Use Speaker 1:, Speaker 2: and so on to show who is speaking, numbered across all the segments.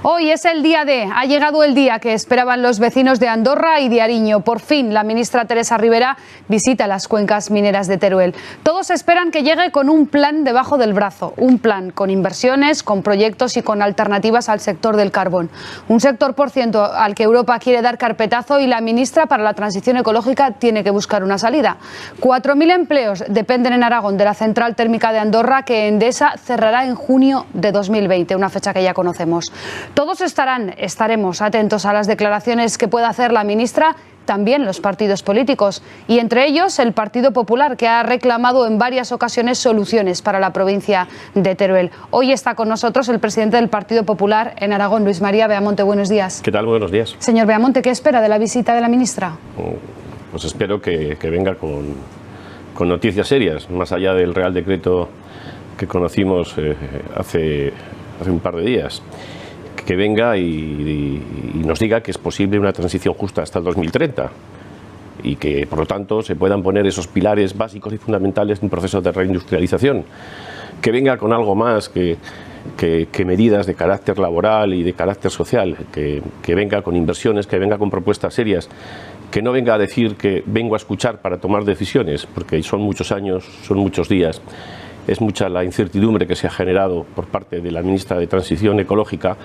Speaker 1: Hoy es el día D. Ha llegado el día que esperaban los vecinos de Andorra y de Ariño. Por fin, la ministra Teresa Ribera visita las cuencas mineras de Teruel. Todos esperan que llegue con un plan debajo del brazo. Un plan con inversiones, con proyectos y con alternativas al sector del carbón. Un sector, por cierto, al que Europa quiere dar carpetazo y la ministra para la transición ecológica tiene que buscar una salida. 4.000 empleos dependen en Aragón de la central térmica de Andorra, que Endesa cerrará en junio de 2020, una fecha que ya conocemos. Todos estaremos atentos a las declaraciones que pueda hacer la ministra, también los partidos políticos, y entre ellos el Partido Popular, que ha reclamado en varias ocasiones soluciones para la provincia de Teruel. Hoy está con nosotros el presidente del Partido Popular en Aragón, Luis María Beamonte. Buenos días.
Speaker 2: ¿Qué tal? Buenos días.
Speaker 1: Señor Beamonte, ¿qué espera de la visita de la ministra?
Speaker 2: Pues espero que venga con noticias serias, más allá del Real Decreto que conocimos hace un par de días. Que venga y nos diga que es posible una transición justa hasta el 2030 y que, por lo tanto, se puedan poner esos pilares básicos y fundamentales de un proceso de reindustrialización. Que venga con algo más que medidas de carácter laboral y de carácter social, que venga con inversiones, que venga con propuestas serias, que no venga a decir que vengo a escuchar para tomar decisiones, porque son muchos años, son muchos días. Es mucha la incertidumbre que se ha generado por parte de la ministra de Transición Ecológica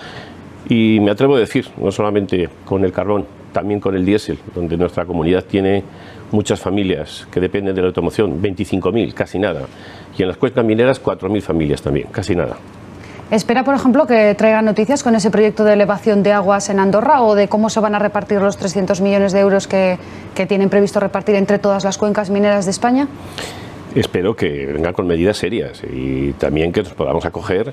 Speaker 2: y me atrevo a decir, no solamente con el carbón, también con el diésel, donde nuestra comunidad tiene muchas familias que dependen de la automoción, 25.000, casi nada, y en las cuencas mineras 4.000 familias también, casi nada.
Speaker 1: ¿Espera, por ejemplo, que traigan noticias con ese proyecto de elevación de aguas en Andorra o de cómo se van a repartir los 300 millones de euros que tienen previsto repartir entre todas las cuencas mineras de España?
Speaker 2: Espero que venga con medidas serias y también que nos podamos acoger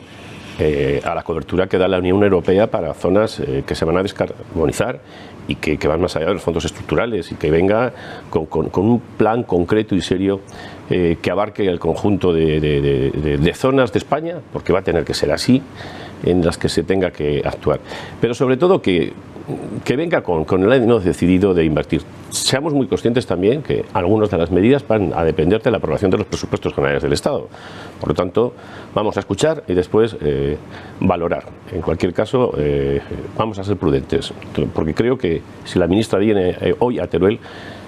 Speaker 2: a la cobertura que da la Unión Europea para zonas que se van a descarbonizar y que van más allá de los fondos estructurales y que venga con un plan concreto y serio que abarque el conjunto de zonas de España, porque va a tener que ser así, en las que se tenga que actuar. Pero sobre todo que venga con el ánimo decidido de invertir. Seamos muy conscientes también que algunas de las medidas van a depender de la aprobación de los presupuestos generales del Estado. Por lo tanto, vamos a escuchar y después valorar. En cualquier caso, vamos a ser prudentes, porque creo que si la ministra viene hoy a Teruel,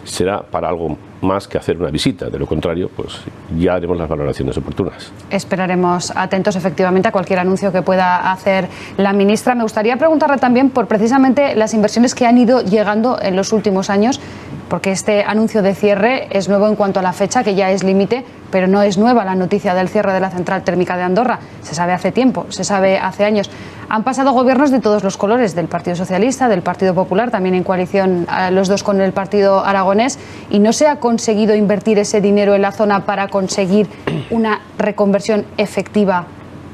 Speaker 2: será para algo más que hacer una visita. De lo contrario, pues ya haremos las valoraciones oportunas.
Speaker 1: Esperaremos atentos efectivamente a cualquier anuncio que pueda hacer la ministra. Me gustaría preguntarle también por precisamente las inversiones que han ido llegando en los últimos años, porque este anuncio de cierre es nuevo en cuanto a la fecha, que ya es límite, pero no es nueva la noticia del cierre de la central térmica de Andorra. Se sabe hace tiempo, se sabe hace años. Han pasado gobiernos de todos los colores, del Partido Socialista, del Partido Popular, también en coalición los dos con el Partido Aragonés, y no se ha conseguido invertir ese dinero en la zona para conseguir una reconversión efectiva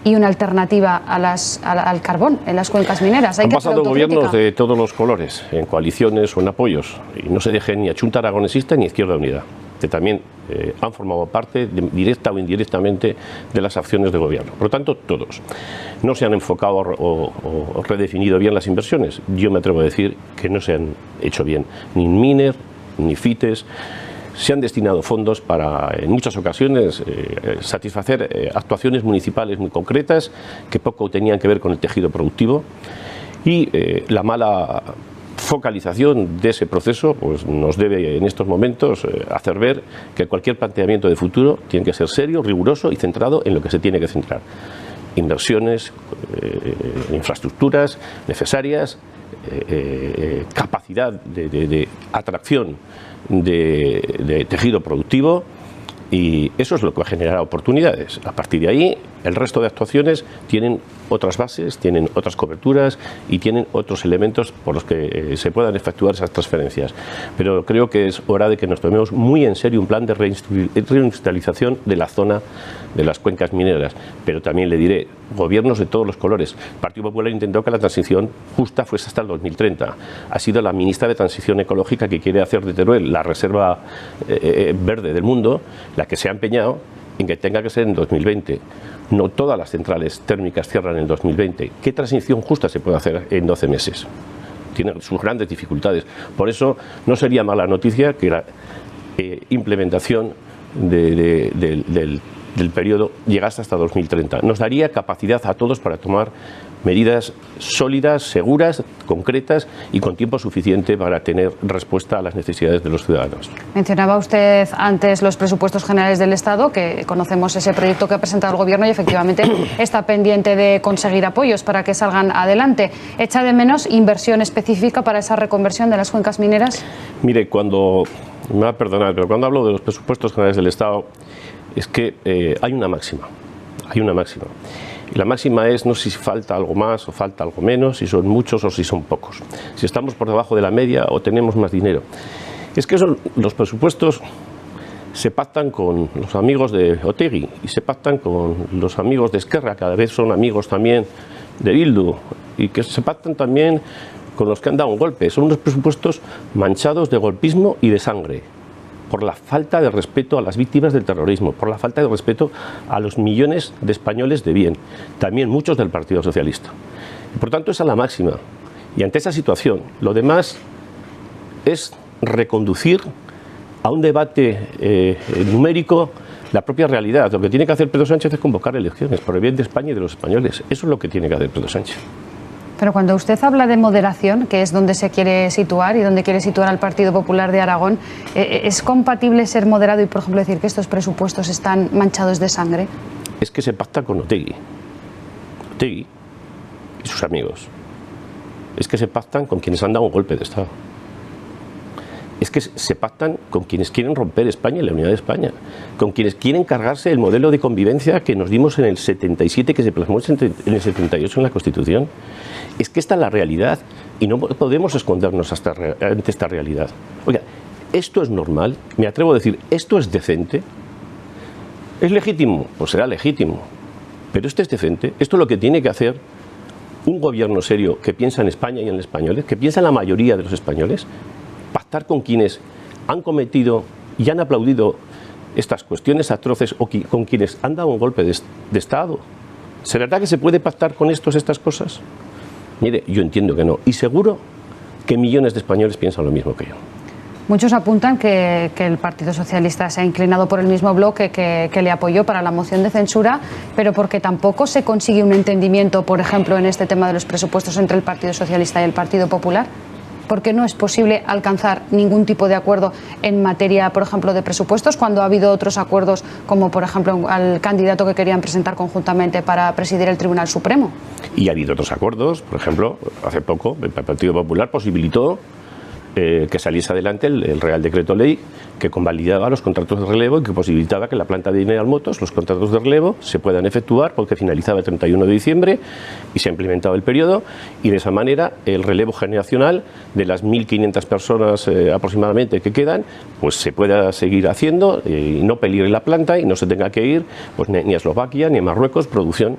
Speaker 1: y una alternativa al carbón en las cuencas mineras.
Speaker 2: Han pasado gobiernos de todos los colores, en coaliciones o en apoyos, y no se dejen ni a Chunta Aragonesista ni a Izquierda Unida, que también han formado parte, directa o indirectamente, de las acciones de gobierno. Por lo tanto, todos. No se han enfocado o redefinido bien las inversiones. Yo me atrevo a decir que no se han hecho bien ni Miner, ni FITES. Se han destinado fondos para, en muchas ocasiones, satisfacer actuaciones municipales muy concretas que poco tenían que ver con el tejido productivo, y la mala focalización de ese proceso pues nos debe en estos momentos hacer ver que cualquier planteamiento de futuro tiene que ser serio, riguroso y centrado en lo que se tiene que centrar. Inversiones, infraestructuras necesarias, capacidad de atracción de tejido productivo, y eso es lo que va a generar oportunidades. A partir de ahí, el resto de actuaciones tienen otras bases, tienen otras coberturas y tienen otros elementos por los que se puedan efectuar esas transferencias. Pero creo que es hora de que nos tomemos muy en serio un plan de reindustrialización de la zona de las cuencas mineras. Pero también le diré, gobiernos de todos los colores. El Partido Popular intentó que la transición justa fuese hasta el 2030. Ha sido la ministra de Transición Ecológica que quiere hacer de Teruel la reserva verde del mundo, la que se ha empeñado en que tenga que ser en 2020. No todas las centrales térmicas cierran en 2020. ¿Qué transición justa se puede hacer en 12 meses? Tiene sus grandes dificultades. Por eso no sería mala noticia que la implementación del periodo llegase hasta 2030. Nos daría capacidad a todos para tomar medidas sólidas, seguras, concretas y con tiempo suficiente para tener respuesta a las necesidades de los ciudadanos.
Speaker 1: Mencionaba usted antes los presupuestos generales del Estado, que conocemos ese proyecto que ha presentado el Gobierno y efectivamente está pendiente de conseguir apoyos para que salgan adelante. ¿Echa de menos inversión específica para esa reconversión de las cuencas mineras?
Speaker 2: Mire, me va a perdonar, pero cuando hablo de los presupuestos generales del Estado es que hay una máxima. Y la máxima es no si falta algo más o falta algo menos, si son muchos o si son pocos, si estamos por debajo de la media o tenemos más dinero. Es que los presupuestos se pactan con los amigos de Otegi y se pactan con los amigos de Esquerra, cada vez son amigos también de Bildu, y que se pactan también con los que han dado un golpe. Son unos presupuestos manchados de golpismo y de sangre, por la falta de respeto a las víctimas del terrorismo, por la falta de respeto a los millones de españoles de bien, también muchos del Partido Socialista. Y por tanto, esa es la máxima. Y ante esa situación, lo demás es reconducir a un debate numérico la propia realidad. Lo que tiene que hacer Pedro Sánchez es convocar elecciones por el bien de España y de los españoles. Eso es lo que tiene que hacer Pedro Sánchez.
Speaker 1: Pero cuando usted habla de moderación, que es donde se quiere situar y donde quiere situar al Partido Popular de Aragón, ¿es compatible ser moderado y, por ejemplo, decir que estos presupuestos están manchados de sangre?
Speaker 2: Es que se pacta con Otegi y sus amigos. Es que se pactan con quienes han dado un golpe de Estado. Es que se pactan con quienes quieren romper España y la unidad de España, con quienes quieren cargarse el modelo de convivencia que nos dimos en el 77, que se plasmó en el 78 en la Constitución. Es que esta es la realidad y no podemos escondernos ante esta realidad. Oiga, ¿esto es normal? Me atrevo a decir, ¿esto es decente? ¿Es legítimo? Pues será legítimo. Pero ¿esto es decente? Esto es lo que tiene que hacer un gobierno serio que piensa en España y en los españoles, que piensa en la mayoría de los españoles. Pactar con quienes han cometido y han aplaudido estas cuestiones atroces o con quienes han dado un golpe de Estado. ¿Será verdad que se puede pactar con estas cosas? Mire, yo entiendo que no. Y seguro que millones de españoles piensan lo mismo que yo.
Speaker 1: Muchos apuntan que el Partido Socialista se ha inclinado por el mismo bloque que le apoyó para la moción de censura, pero porque tampoco se consigue un entendimiento, por ejemplo, en este tema de los presupuestos entre el Partido Socialista y el Partido Popular. Porque no es posible alcanzar ningún tipo de acuerdo en materia, por ejemplo, de presupuestos, cuando ha habido otros acuerdos, como por ejemplo al candidato que querían presentar conjuntamente para presidir el Tribunal Supremo.
Speaker 2: Y ha habido otros acuerdos, por ejemplo, hace poco el Partido Popular posibilitó que saliese adelante el Real Decreto Ley que convalidaba los contratos de relevo y que posibilitaba que en la planta de General Motors los contratos de relevo se puedan efectuar porque finalizaba el 31 de diciembre y se ha implementado el periodo y de esa manera el relevo generacional de las 1.500 personas aproximadamente que quedan pues se pueda seguir haciendo y no peligre la planta y no se tenga que ir pues, ni a Eslovaquia ni a Marruecos, producción.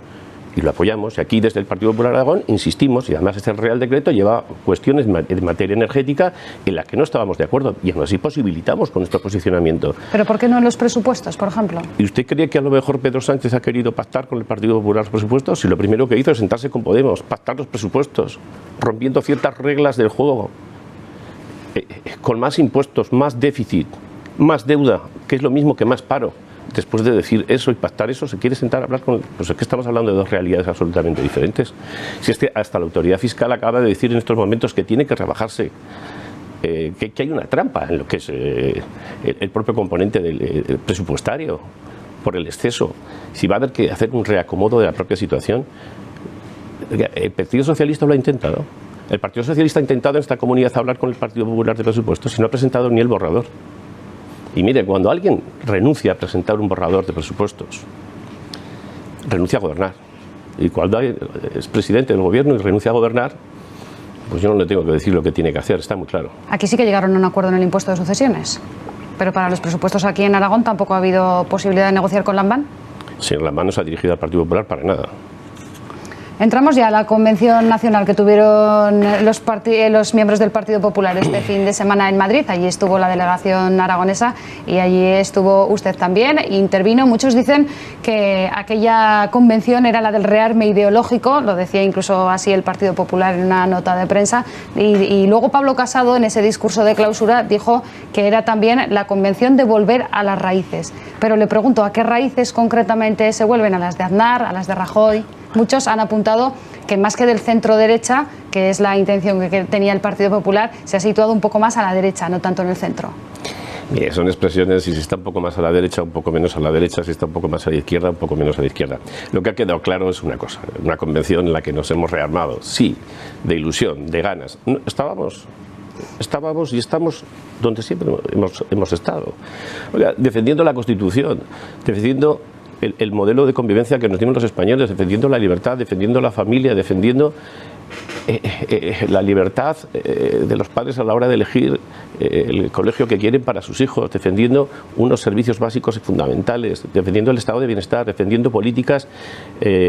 Speaker 2: Y lo apoyamos. Y aquí desde el Partido Popular Aragón insistimos, y además este Real Decreto lleva cuestiones en materia energética en las que no estábamos de acuerdo y aún así posibilitamos con nuestro posicionamiento.
Speaker 1: ¿Pero por qué no en los presupuestos, por ejemplo?
Speaker 2: ¿Y usted cree que a lo mejor Pedro Sánchez ha querido pactar con el Partido Popular los presupuestos? Si lo primero que hizo es sentarse con Podemos, pactar los presupuestos, rompiendo ciertas reglas del juego, con más impuestos, más déficit, más deuda, que es lo mismo que más paro. Después de decir eso y pactar eso, ¿se quiere sentar a hablar con...? Pues es que estamos hablando de dos realidades absolutamente diferentes. Si es que hasta la autoridad fiscal acaba de decir en estos momentos que tiene que rebajarse, que hay una trampa en lo que es el propio componente del presupuestario por el exceso. Si va a haber que hacer un reacomodo de la propia situación. El Partido Socialista lo ha intentado. El Partido Socialista ha intentado en esta comunidad hablar con el Partido Popular de presupuestos y no ha presentado ni el borrador. Y mire, cuando alguien renuncia a presentar un borrador de presupuestos, renuncia a gobernar. Y cuando es presidente del gobierno y renuncia a gobernar, pues yo no le tengo que decir lo que tiene que hacer, está muy claro.
Speaker 1: Aquí sí que llegaron a un acuerdo en el impuesto de sucesiones, pero para los presupuestos aquí en Aragón tampoco ha habido posibilidad de negociar con Lambán.
Speaker 2: Sí, Lambán no se ha dirigido al Partido Popular para nada.
Speaker 1: Entramos ya a la convención nacional que tuvieron los miembros del Partido Popular este fin de semana en Madrid. Allí estuvo la delegación aragonesa y allí estuvo usted también. Intervino. Muchos dicen que aquella convención era la del rearme ideológico, lo decía incluso así el Partido Popular en una nota de prensa. Y luego Pablo Casado, en ese discurso de clausura, dijo que era también la convención de volver a las raíces. Pero le pregunto, ¿a qué raíces concretamente se vuelven? ¿A las de Aznar, a las de Rajoy? Muchos han apuntado que más que del centro-derecha, que es la intención que tenía el Partido Popular, se ha situado un poco más a la derecha, no tanto en el centro.
Speaker 2: Mire, son expresiones, si se está un poco más a la derecha, un poco menos a la derecha, si está un poco más a la izquierda, un poco menos a la izquierda. Lo que ha quedado claro es una cosa, una convención en la que nos hemos rearmado, sí, de ilusión, de ganas. Estábamos y estamos donde siempre hemos estado. Oiga, defendiendo la Constitución, defendiendo el modelo de convivencia que nos dieron los españoles, defendiendo la libertad, defendiendo la familia, defendiendo la libertad de los padres a la hora de elegir el colegio que quieren para sus hijos, defendiendo unos servicios básicos y fundamentales, defendiendo el estado de bienestar, defendiendo políticas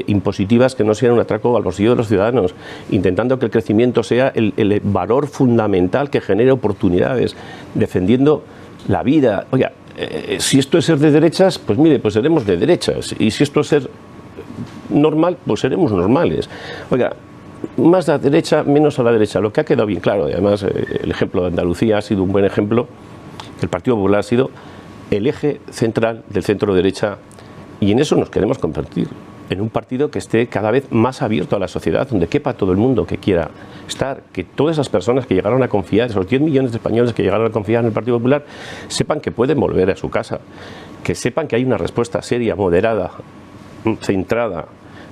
Speaker 2: impositivas que no sean un atraco al bolsillo de los ciudadanos, intentando que el crecimiento sea el valor fundamental que genere oportunidades, defendiendo la vida. Oiga, si esto es ser de derechas, pues mire, pues seremos de derechas, y si esto es ser normal, pues seremos normales. Oiga, más a la derecha, menos a la derecha. Lo que ha quedado bien claro, y además el ejemplo de Andalucía ha sido un buen ejemplo, que el Partido Popular ha sido el eje central del centro derecha, y en eso nos queremos convertir, en un partido que esté cada vez más abierto a la sociedad, donde quepa todo el mundo que quiera estar, que todas esas personas que llegaron a confiar, esos 10 millones de españoles que llegaron a confiar en el Partido Popular, sepan que pueden volver a su casa, que sepan que hay una respuesta seria, moderada, centrada,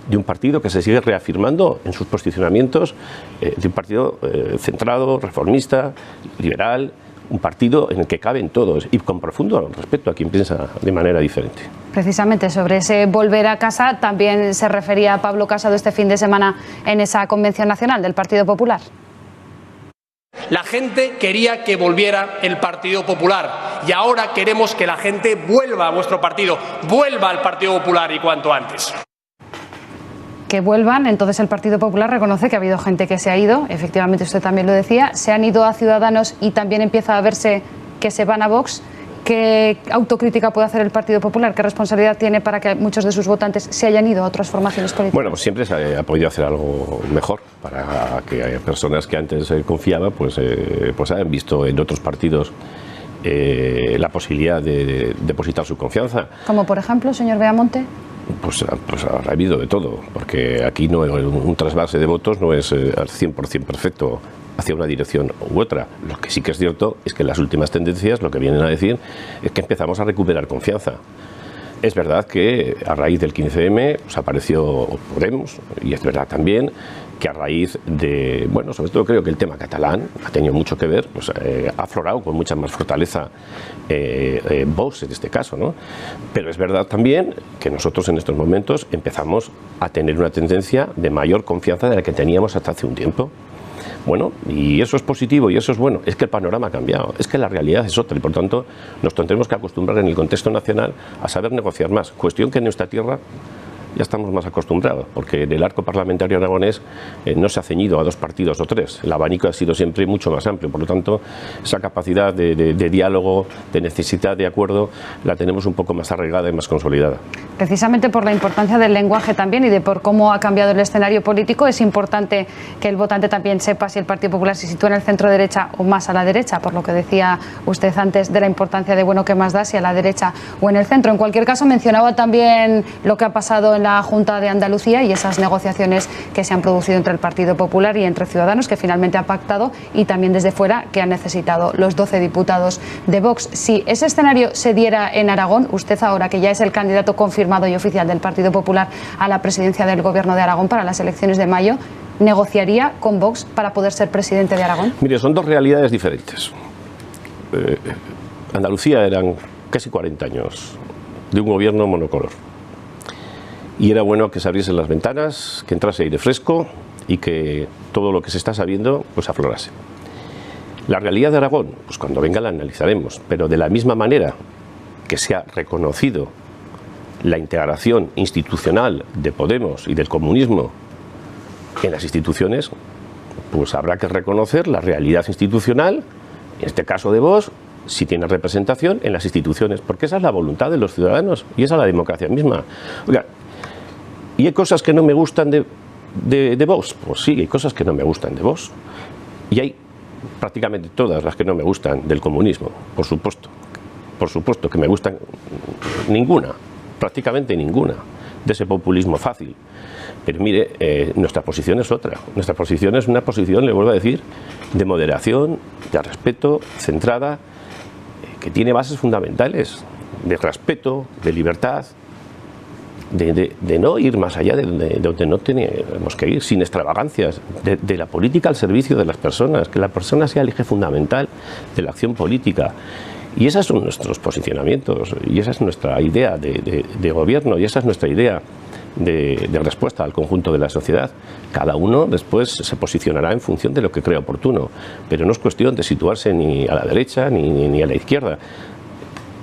Speaker 2: de un partido que se sigue reafirmando en sus posicionamientos, de un partido centrado, reformista, liberal, un partido en el que caben todos y con profundo respeto a quien piensa de manera diferente.
Speaker 1: Precisamente sobre ese volver a casa también se refería Pablo Casado este fin de semana en esa convención nacional del Partido Popular.
Speaker 3: La gente quería que volviera el Partido Popular y ahora queremos que la gente vuelva a vuestro partido, vuelva al Partido Popular y cuanto antes.
Speaker 1: Que vuelvan, entonces el Partido Popular reconoce que ha habido gente que se ha ido, efectivamente usted también lo decía, se han ido a Ciudadanos y también empieza a verse que se van a Vox. ¿Qué autocrítica puede hacer el Partido Popular? ¿Qué responsabilidad tiene para que muchos de sus votantes se hayan ido a otras formaciones políticas?
Speaker 2: Bueno, pues siempre se ha podido hacer algo mejor para que personas que antes confiaban pues hayan visto en otros partidos la posibilidad de depositar su confianza.
Speaker 1: Como por ejemplo, señor Beamonte.
Speaker 2: Pues ha habido de todo, porque aquí no un trasvase de votos no es al 100% perfecto hacia una dirección u otra. Lo que sí que es cierto es que las últimas tendencias lo que vienen a decir es que empezamos a recuperar confianza. Es verdad que a raíz del 15M pues apareció Podemos, y es verdad también que a raíz de, bueno, sobre todo creo que el tema catalán ha tenido mucho que ver, pues ha aflorado con mucha más fortaleza Vox en este caso, ¿no? Pero es verdad también que nosotros en estos momentos empezamos a tener una tendencia de mayor confianza de la que teníamos hasta hace un tiempo. Bueno, y eso es positivo y eso es bueno, es que el panorama ha cambiado, es que la realidad es otra y por tanto nos tendremos que acostumbrar en el contexto nacional a saber negociar más, cuestión que en nuestra tierra ya estamos más acostumbrados, porque en el arco parlamentario aragonés no se ha ceñido a dos partidos o tres, el abanico ha sido siempre mucho más amplio, por lo tanto esa capacidad de diálogo, de necesidad de acuerdo, la tenemos un poco más arraigada y más consolidada.
Speaker 1: Precisamente por la importancia del lenguaje también y de por cómo ha cambiado el escenario político, es importante que el votante también sepa si el Partido Popular se sitúa en el centro derecha o más a la derecha, por lo que decía usted antes de la importancia de, bueno, qué más da si a la derecha o en el centro. En cualquier caso, mencionaba también lo que ha pasado en la Junta de Andalucía y esas negociaciones que se han producido entre el Partido Popular y entre Ciudadanos, que finalmente ha pactado, y también desde fuera, que han necesitado los 12 diputados de Vox. Si ese escenario se diera en Aragón, usted ahora que ya es el candidato confirmado y oficial del Partido Popular a la presidencia del Gobierno de Aragón para las elecciones de mayo, ¿negociaría con Vox para poder ser presidente de Aragón?
Speaker 2: Mire, son dos realidades diferentes. Andalucía eran casi 40 años de un gobierno monocolor. Y era bueno que se abriesen las ventanas, que entrase aire fresco y que todo lo que se está sabiendo pues aflorase. La realidad de Aragón, pues cuando venga la analizaremos, pero de la misma manera que se ha reconocido la integración institucional de Podemos y del comunismo en las instituciones, pues habrá que reconocer la realidad institucional, en este caso de Vox, si tiene representación en las instituciones, porque esa es la voluntad de los ciudadanos y esa es la democracia misma. Oiga, ¿y hay cosas que no me gustan de Vox? Pues sí, hay cosas que no me gustan de Vox. Y hay prácticamente todas las que no me gustan del comunismo, por supuesto. Por supuesto que me gustan ninguna, prácticamente ninguna. de ese populismo fácil. Pero mire, nuestra posición es otra. Nuestra posición es una posición, le vuelvo a decir, de moderación, de respeto, centrada, que tiene bases fundamentales de respeto, de libertad, de no ir más allá de donde no tenemos que ir, sin extravagancias, de la política al servicio de las personas, que la persona sea el eje fundamental de la acción política. Y esos son nuestros posicionamientos, y esa es nuestra idea de gobierno, y esa es nuestra idea de respuesta al conjunto de la sociedad. Cada uno después se posicionará en función de lo que crea oportuno, pero no es cuestión de situarse ni a la derecha ni a la izquierda.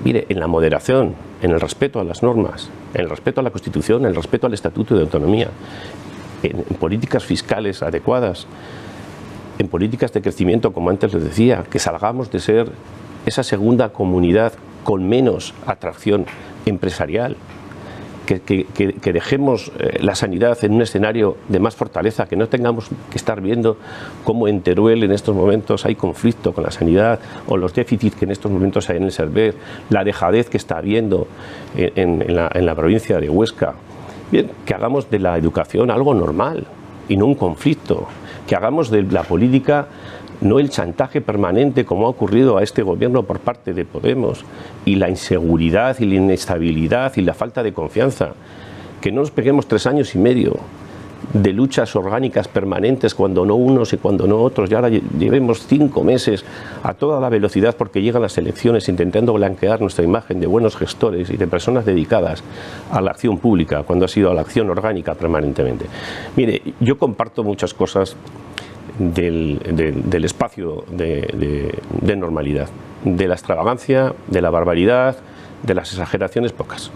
Speaker 2: Mire, en la moderación, en el respeto a las normas, en el respeto a la Constitución, en el respeto al Estatuto de Autonomía, en políticas fiscales adecuadas, en políticas de crecimiento, como antes les decía, que salgamos de ser esa segunda comunidad con menos atracción empresarial, que dejemos la sanidad en un escenario de más fortaleza, que no tengamos que estar viendo cómo en Teruel en estos momentos hay conflicto con la sanidad, o los déficits que en estos momentos hay en el Servet, la dejadez que está habiendo en la provincia de Huesca. Bien, que hagamos de la educación algo normal y no un conflicto, que hagamos de la política no el chantaje permanente como ha ocurrido a este gobierno por parte de Podemos, y la inseguridad y la inestabilidad y la falta de confianza. Que no nos peguemos 3 años y medio de luchas orgánicas permanentes, cuando no unos y cuando no otros, y ahora llevemos 5 meses a toda la velocidad porque llegan las elecciones, intentando blanquear nuestra imagen de buenos gestores y de personas dedicadas a la acción pública, cuando ha sido a la acción orgánica permanentemente. Mire, yo comparto muchas cosas del espacio de normalidad, de la extravagancia, de la barbaridad, de las exageraciones pocas.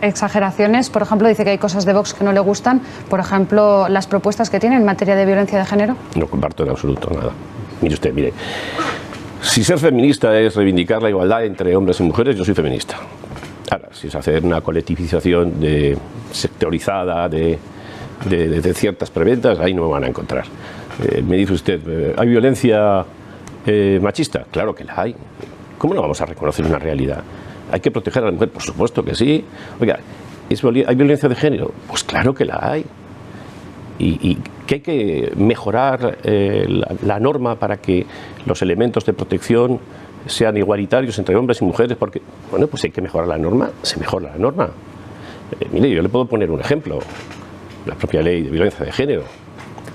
Speaker 1: Exageraciones, por ejemplo, dice que hay cosas de Vox que no le gustan, por ejemplo, las propuestas que tiene en materia de violencia de género. No
Speaker 2: comparto en absoluto nada. Mire usted, mire, si ser feminista es reivindicar la igualdad entre hombres y mujeres, yo soy feminista. Ahora, si es hacer una colectivización sectorizada de ciertas preventas, ahí no me van a encontrar. Me dice usted, ¿hay violencia machista? Claro que la hay. ¿Cómo no vamos a reconocer una realidad? ¿Hay que proteger a la mujer? Por supuesto que sí. Oiga, ¿hay violencia de género? Pues claro que la hay. Y que hay que mejorar la norma para que los elementos de protección sean igualitarios entre hombres y mujeres, porque, bueno, pues hay que mejorar la norma, se mejora la norma. Mire, yo le puedo poner un ejemplo. La propia ley de violencia de género,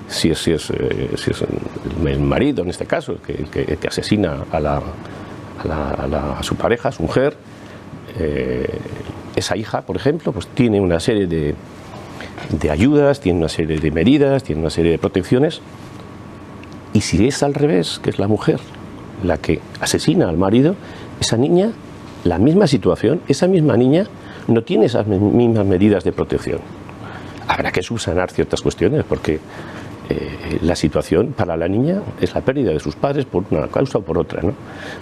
Speaker 2: si es el marido en este caso que asesina a su pareja, a su mujer, esa hija, por ejemplo, pues tiene una serie de ayudas, tiene una serie de medidas, tiene una serie de protecciones. Y si es al revés, que es la mujer la que asesina al marido, esa niña, la misma situación, esa misma niña no tiene esas mismas medidas de protección. Habrá que subsanar ciertas cuestiones, porque la situación para la niña es la pérdida de sus padres por una causa o por otra, ¿no?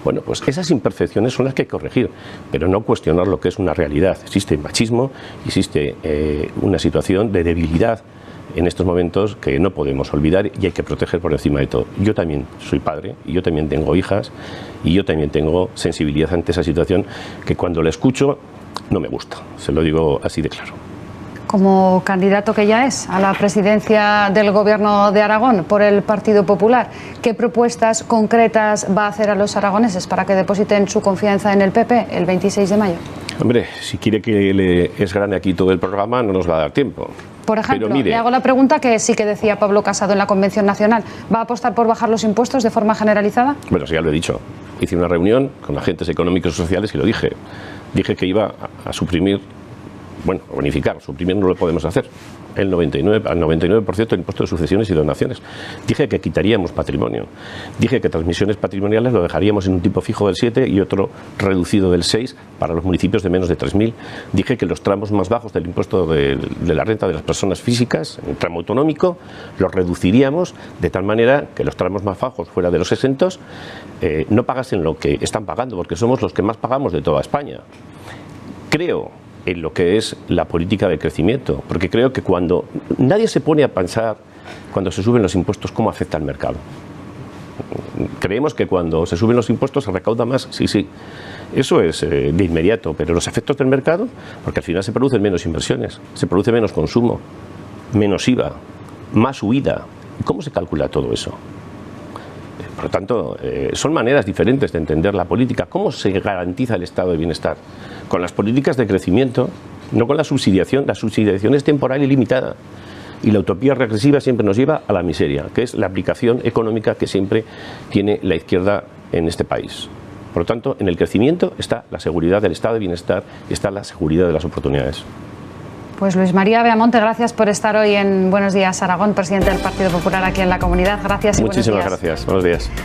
Speaker 2: Bueno, pues esas imperfecciones son las que hay que corregir, pero no cuestionar lo que es una realidad. Existe machismo, existe una situación de debilidad en estos momentos que no podemos olvidar y hay que proteger por encima de todo. Yo también soy padre y yo también tengo hijas y yo también tengo sensibilidad ante esa situación que cuando la escucho no me gusta, se lo digo así de claro.
Speaker 1: Como candidato que ya es a la presidencia del Gobierno de Aragón por el Partido Popular, ¿qué propuestas concretas va a hacer a los aragoneses para que depositen su confianza en el PP el 26 de mayo?
Speaker 2: Hombre, si quiere que le esgrane aquí todo el programa, no nos va a dar tiempo.
Speaker 1: Por ejemplo, le hago la pregunta que sí que decía Pablo Casado en la Convención Nacional. ¿Va a apostar por bajar los impuestos de forma generalizada?
Speaker 2: Bueno, sí, ya lo he dicho. Hice una reunión con agentes económicos y sociales y lo dije. Dije que iba a suprimir, bueno, a bonificar, suprimir no lo podemos hacer, al 99% del impuesto de sucesiones y donaciones. Dije que quitaríamos patrimonio. Dije que transmisiones patrimoniales lo dejaríamos en un tipo fijo del 7 y otro reducido del 6 para los municipios de menos de 3.000. Dije que los tramos más bajos del impuesto de la renta de las personas físicas, el tramo autonómico, los reduciríamos de tal manera que los tramos más bajos, fuera de los exentos, no pagasen lo que están pagando, porque somos los que más pagamos de toda España. Creo en lo que es la política de crecimiento, porque creo que cuando nadie se pone a pensar, cuando se suben los impuestos, cómo afecta al mercado. Creemos que cuando se suben los impuestos se recauda más, sí, sí. Eso es de inmediato, pero los efectos del mercado, porque al final se producen menos inversiones, se produce menos consumo, menos IVA, más huida. ¿Cómo se calcula todo eso? Por lo tanto, son maneras diferentes de entender la política. ¿Cómo se garantiza el estado de bienestar? Con las políticas de crecimiento, no con la subsidiación. La subsidiación es temporal y limitada. Y la utopía regresiva siempre nos lleva a la miseria, que es la aplicación económica que siempre tiene la izquierda en este país. Por lo tanto, en el crecimiento está la seguridad del estado de bienestar y está la seguridad de las oportunidades.
Speaker 1: Pues Luis María Beamonte, gracias por estar hoy en Buenos Días Aragón, presidente del Partido Popular aquí en la Comunidad. Gracias y buenos días.
Speaker 2: Muchísimas gracias. Buenos días.